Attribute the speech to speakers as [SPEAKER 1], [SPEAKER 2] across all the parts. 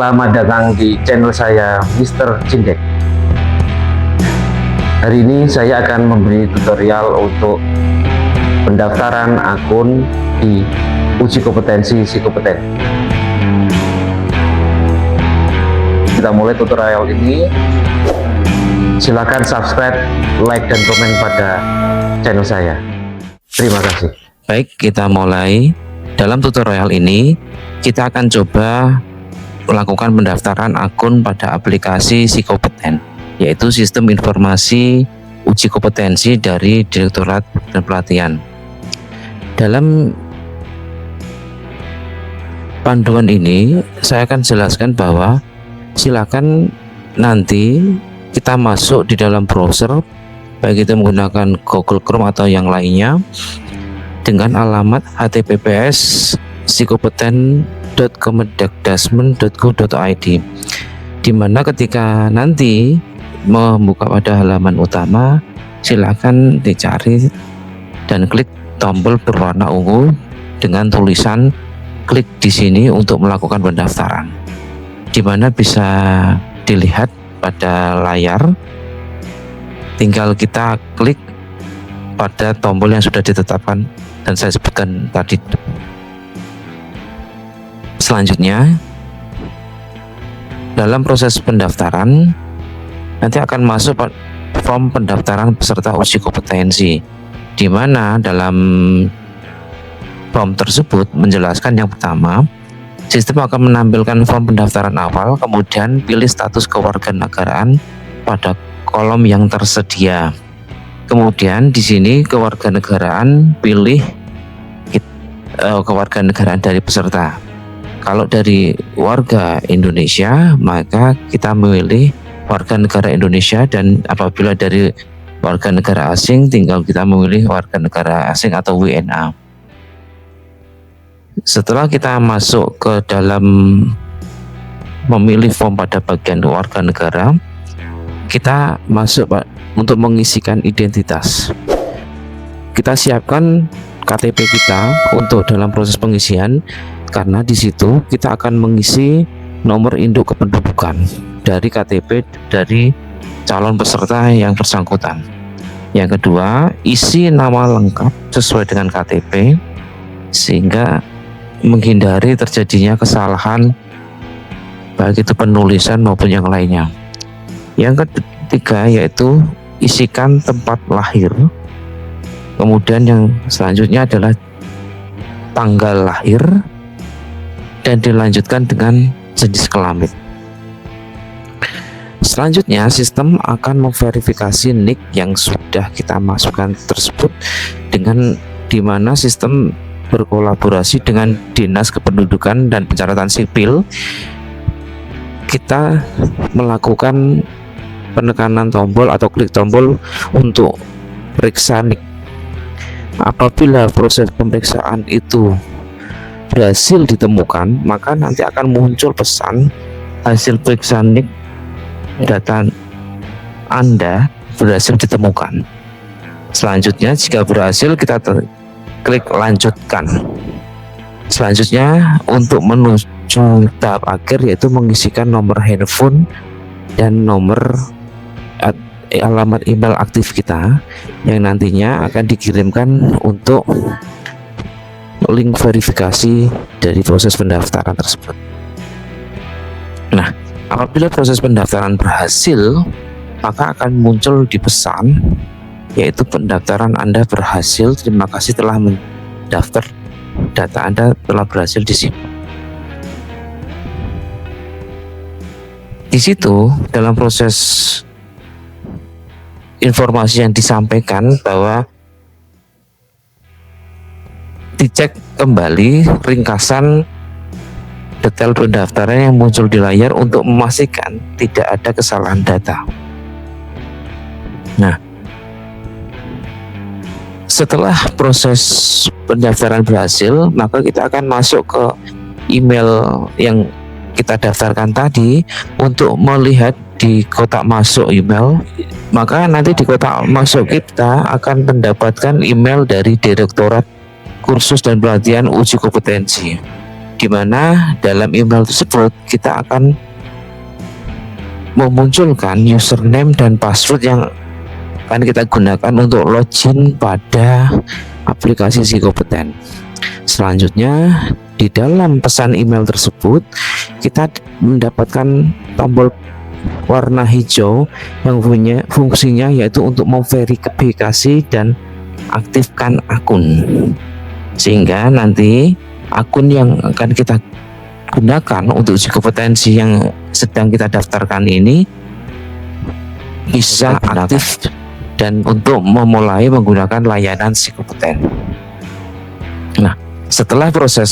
[SPEAKER 1] Selamat datang di channel saya Mr. Cindek. Hari ini saya akan memberi tutorial untuk pendaftaran akun di uji kompetensi psikopetensi. Kita mulai tutorial ini. Silakan subscribe, like, dan komen pada channel saya. Terima kasih.
[SPEAKER 2] Baik, kita mulai. Dalam tutorial ini kita akan coba melakukan pendaftaran akun pada aplikasi Psikopeten, yaitu sistem informasi uji kompetensi dari Direktorat dan Pelatihan. Dalam panduan ini saya akan jelaskan bahwa silakan nanti kita masuk di dalam browser, baik itu menggunakan Google Chrome atau yang lainnya, dengan alamat https://psikopeten.kemendagdasmen.go.id, di mana ketika nanti membuka pada halaman utama, silakan dicari dan klik tombol berwarna ungu dengan tulisan klik di sini untuk melakukan pendaftaran, di mana bisa dilihat pada layar. Tinggal kita klik pada tombol yang sudah ditetapkan dan saya sebutkan tadi. Selanjutnya, dalam proses pendaftaran nanti akan masuk form pendaftaran peserta uji kompetensi, di mana dalam form tersebut menjelaskan yang pertama, sistem akan menampilkan form pendaftaran awal, kemudian pilih status kewarganegaraan pada kolom yang tersedia. Kemudian di sini kewarganegaraan, pilih kewarganegaraan dari peserta. Kalau dari warga Indonesia, maka kita memilih warga negara Indonesia, dan apabila dari warga negara asing, tinggal kita memilih warga negara asing atau WNA. Setelah kita masuk ke dalam memilih form pada bagian warga negara, kita masuk untuk mengisikan identitas. Kita siapkan KTP kita untuk dalam proses pengisian, karena di situ kita akan mengisi nomor induk kependudukan dari KTP dari calon peserta yang bersangkutan. Yang kedua, isi nama lengkap sesuai dengan KTP sehingga menghindari terjadinya kesalahan baik itu penulisan maupun yang lainnya. Yang ketiga yaitu isikan tempat lahir. Kemudian yang selanjutnya adalah tanggal lahir, dan dilanjutkan dengan jenis kelamin. Selanjutnya, sistem akan memverifikasi NIK yang sudah kita masukkan tersebut, dengan dimana sistem berkolaborasi dengan Dinas Kependudukan dan Pencatatan Sipil. Kita melakukan penekanan tombol atau klik tombol untuk periksa NIK. Apabila proses pemeriksaan itu berhasil ditemukan, maka nanti akan muncul pesan hasil periksa NIK data Anda berhasil ditemukan. Selanjutnya, jika berhasil, kita klik lanjutkan. Selanjutnya, untuk menuju tahap akhir yaitu mengisikan nomor handphone dan nomor alamat email aktif kita yang nantinya akan dikirimkan untuk link verifikasi dari proses pendaftaran tersebut. Nah, apabila proses pendaftaran berhasil, maka akan muncul di pesan yaitu pendaftaran Anda berhasil, terima kasih telah mendaftar, data Anda telah berhasil disimpan. Di situ dalam proses informasi yang disampaikan bahwa dicek kembali ringkasan detail pendaftaran yang muncul di layar untuk memastikan tidak ada kesalahan data. Nah, setelah proses pendaftaran berhasil, maka kita akan masuk ke email yang kita daftarkan tadi untuk melihat di kotak masuk email. Maka nanti di kotak masuk kita akan mendapatkan email dari Direktorat Kursus dan Pelatihan Uji Kompetensi, di mana dalam email tersebut kita akan memunculkan username dan password yang akan kita gunakan untuk login pada aplikasi Psikopeten. Selanjutnya, di dalam pesan email tersebut kita mendapatkan tombol warna hijau yang punya fungsinya yaitu untuk memverifikasi dan aktifkan akun, sehingga nanti akun yang akan kita gunakan untuk uji kompetensi yang sedang kita daftarkan ini bisa aktif dan untuk memulai menggunakan layanan Psikopeten. Nah, setelah proses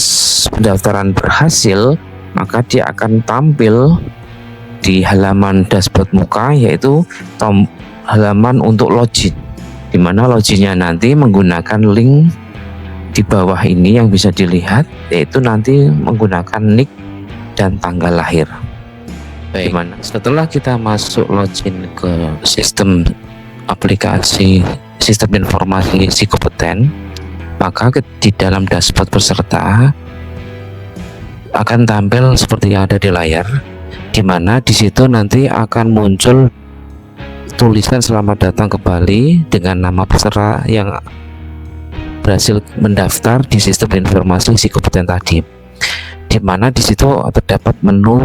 [SPEAKER 2] pendaftaran berhasil, maka dia akan tampil di halaman dashboard muka, yaitu halaman untuk login, di mana loginnya nanti menggunakan link di bawah ini yang bisa dilihat, yaitu nanti menggunakan nick dan tanggal lahir. Bagaimana? Setelah kita masuk login ke sistem aplikasi sistem informasi Psikopeten, maka di dalam dashboard peserta akan tampil seperti yang ada di layar, di mana di situ nanti akan muncul tulisan selamat datang kembali dengan nama peserta yang berhasil mendaftar di sistem informasi Psikopeten tadi, di mana di situ terdapat menu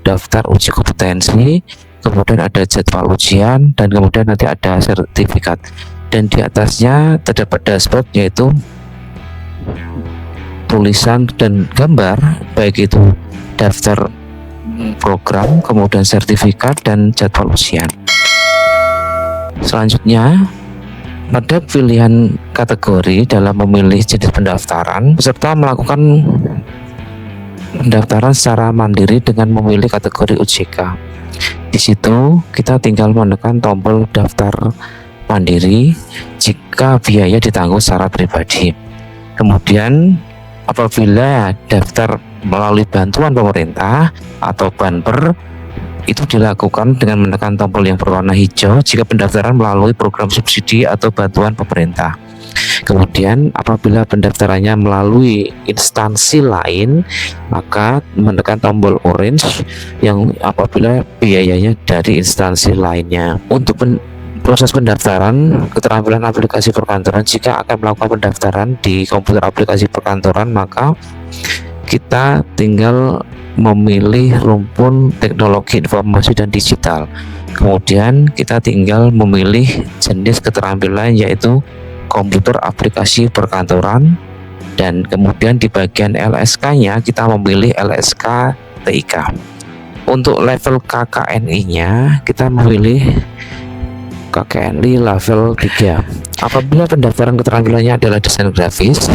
[SPEAKER 2] daftar uji kompetensi, kemudian ada jadwal ujian, dan kemudian nanti ada sertifikat, dan di atasnya terdapat dashboard yaitu tulisan dan gambar, baik itu daftar program, kemudian sertifikat dan jadwal ujian. Selanjutnya, pada pilihan kategori dalam memilih jenis pendaftaran, peserta melakukan pendaftaran secara mandiri dengan memilih kategori OJK. Di situ kita tinggal menekan tombol daftar mandiri jika biaya ditanggung secara pribadi. Kemudian apabila daftar melalui bantuan pemerintah atau banper, itu dilakukan dengan menekan tombol yang berwarna hijau jika pendaftaran melalui program subsidi atau bantuan pemerintah. Kemudian apabila pendaftarannya melalui instansi lain, maka menekan tombol orange yang apabila biayanya dari instansi lainnya. Untuk proses pendaftaran keterampilan aplikasi perkantoran, jika akan melakukan pendaftaran di komputer aplikasi perkantoran, maka kita tinggal memilih rumpun teknologi informasi dan digital. Kemudian kita tinggal memilih jenis keterampilan yaitu komputer aplikasi perkantoran, dan kemudian di bagian LSK-nya kita memilih LSK TIK. Untuk level KKNI-nya kita memilih KKNI level 3. Apabila pendaftaran keterampilannya adalah desain grafis,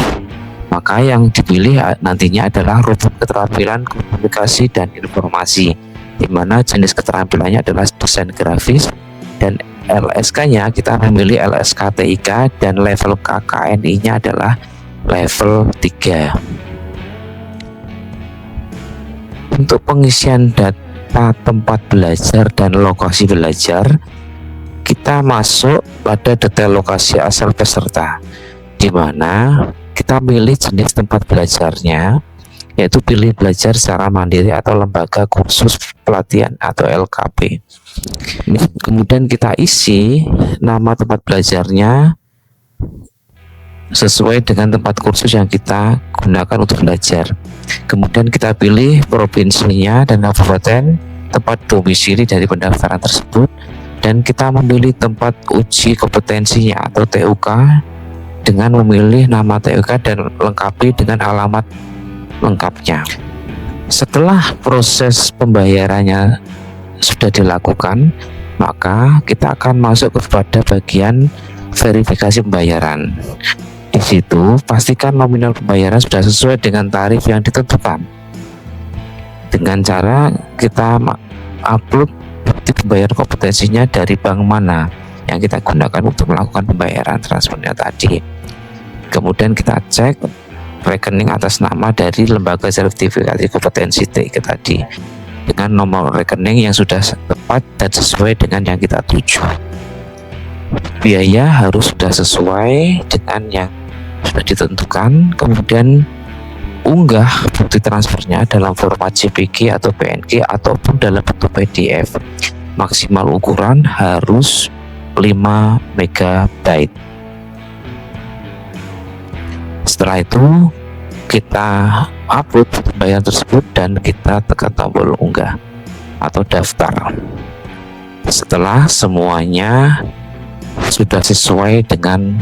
[SPEAKER 2] maka yang dipilih nantinya adalah rumpun keterampilan komunikasi dan informasi, di mana jenis keterampilannya adalah desain grafis, dan LSK-nya kita memilih LSK TIK, dan level KKNI-nya adalah level 3. Untuk pengisian data tempat belajar dan lokasi belajar, kita masuk pada detail lokasi asal peserta, di mana kita pilih jenis tempat belajarnya, yaitu pilih belajar secara mandiri atau lembaga kursus pelatihan atau LKP. Kemudian kita isi nama tempat belajarnya sesuai dengan tempat kursus yang kita gunakan untuk belajar. Kemudian kita pilih provinsinya dan kabupaten tempat domisili dari pendaftaran tersebut, dan kita memilih tempat uji kompetensinya atau TUK dengan memilih nama TUK dan lengkapi dengan alamat lengkapnya. Setelah proses pembayarannya sudah dilakukan, maka kita akan masuk kepada bagian verifikasi pembayaran. Di situ pastikan nominal pembayaran sudah sesuai dengan tarif yang ditentukan, dengan cara kita upload bukti pembayaran kompetensinya dari bank mana yang kita gunakan untuk melakukan pembayaran transfernya tadi. Kemudian kita cek rekening atas nama dari lembaga sertifikasi kompetensi TIK tadi dengan nomor rekening yang sudah tepat dan sesuai dengan yang kita tuju. Biaya harus sudah sesuai dengan yang sudah ditentukan. Kemudian unggah bukti transfernya dalam format JPG atau PNG ataupun dalam bentuk PDF. Maksimal ukuran harus 5 MB. Setelah itu kita upload bayaran tersebut dan kita tekan tombol unggah atau daftar. Setelah semuanya sudah sesuai dengan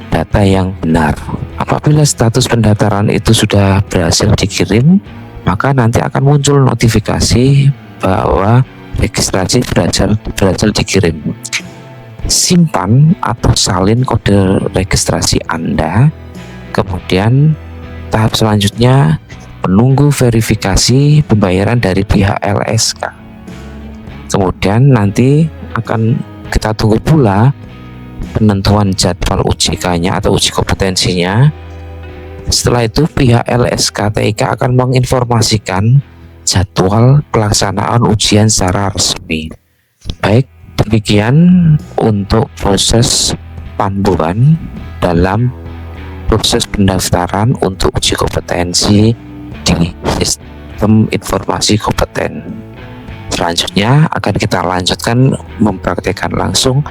[SPEAKER 2] data yang benar, apabila status pendaftaran itu sudah berhasil dikirim, maka nanti akan muncul notifikasi bahwa registrasi berhasil dikirim. Simpan atau salin kode registrasi Anda. Kemudian tahap selanjutnya menunggu verifikasi pembayaran dari pihak LSK. Kemudian nanti akan kita tunggu pula penentuan jadwal UJK-nya atau uji kompetensinya. Setelah itu pihak LSK TIK akan menginformasikan jadwal pelaksanaan ujian secara resmi. Baik, demikian untuk proses panduan dalam proses pendaftaran untuk uji kompetensi di sistem informasi kompeten. Selanjutnya akan kita lanjutkan mempraktekkan langsung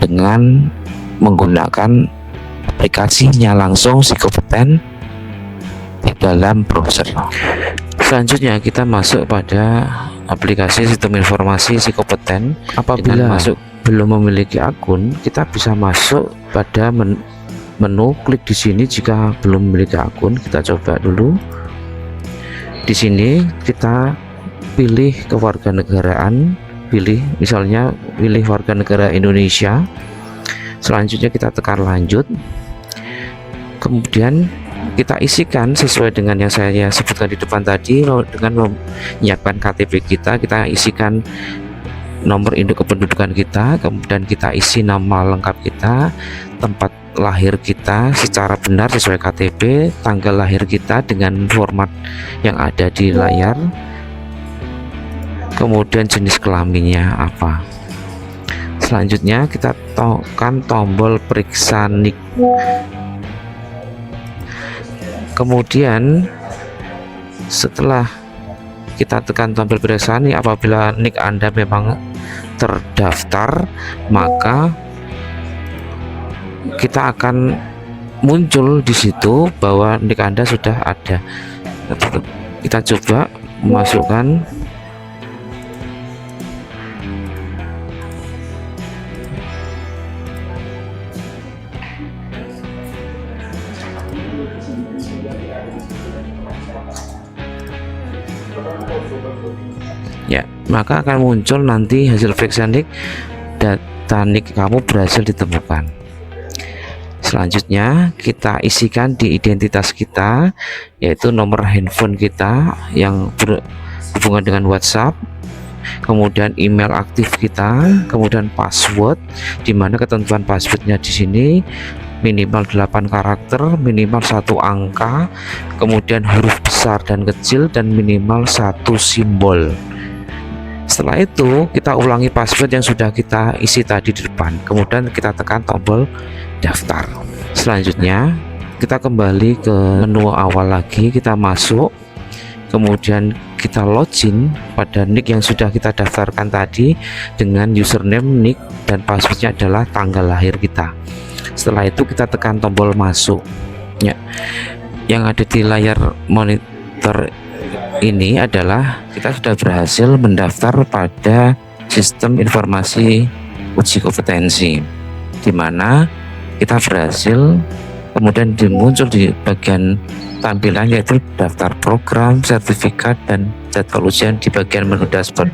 [SPEAKER 2] dengan menggunakan aplikasinya langsung Psikompeten di dalam browser. Selanjutnya kita masuk pada aplikasi sistem informasi Psikompeten. Apabila belum memiliki akun, kita bisa masuk pada menu klik di sini. Jika belum memiliki akun, kita coba dulu. Di sini kita pilih kewarganegaraan, misalnya pilih warga negara Indonesia. Selanjutnya kita tekan lanjut, kemudian kita isikan sesuai dengan yang saya sebutkan di depan tadi. Dengan menyiapkan KTP kita isikan nomor induk kependudukan kita, kemudian kita isi nama lengkap kita, tempat lahir kita secara benar sesuai KTP, tanggal lahir kita dengan format yang ada di layar, kemudian jenis kelaminnya apa. Selanjutnya kita tekan tombol periksa NIK. Kemudian setelah kita tekan tombol periksa NIK, apabila NIK Anda memang terdaftar, maka kita akan muncul di situ bahwa NIK Anda sudah ada. Kita coba masukkan. Ya, maka akan muncul nanti hasil periksa NIK, data NIK kamu berhasil ditemukan. Selanjutnya kita isikan di identitas kita, yaitu nomor handphone kita yang berhubungan dengan WhatsApp, kemudian email aktif kita, kemudian password, di mana ketentuan passwordnya di sini minimal 8 karakter, minimal 1 angka, kemudian huruf besar dan kecil, dan minimal 1 simbol. Setelah itu kita ulangi password yang sudah kita isi tadi di depan, kemudian kita tekan tombol daftar. Selanjutnya kita kembali ke menu awal lagi, kita masuk, kemudian kita login pada NIK yang sudah kita daftarkan tadi dengan username, NIK, dan passwordnya adalah tanggal lahir kita. Setelah itu kita tekan tombol masuk. Ya, yang ada di layar monitor ini adalah kita sudah berhasil mendaftar pada sistem informasi uji kompetensi, di mana kita berhasil, kemudian muncul di bagian tampilan yaitu daftar program, sertifikat, dan jadwal ujian di bagian menu dashboard.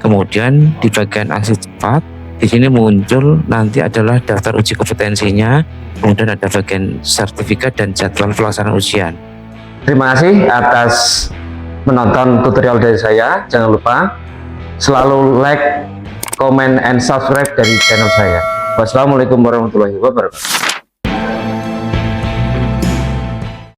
[SPEAKER 2] Kemudian di bagian aksi cepat, di sini muncul nanti adalah daftar uji kompetensinya, kemudian ada bagian sertifikat dan jadwal pelaksanaan ujian.
[SPEAKER 1] Terima kasih atas menonton tutorial dari saya. Jangan lupa selalu like, comment, and subscribe dari channel saya. Wassalamualaikum warahmatullahi wabarakatuh.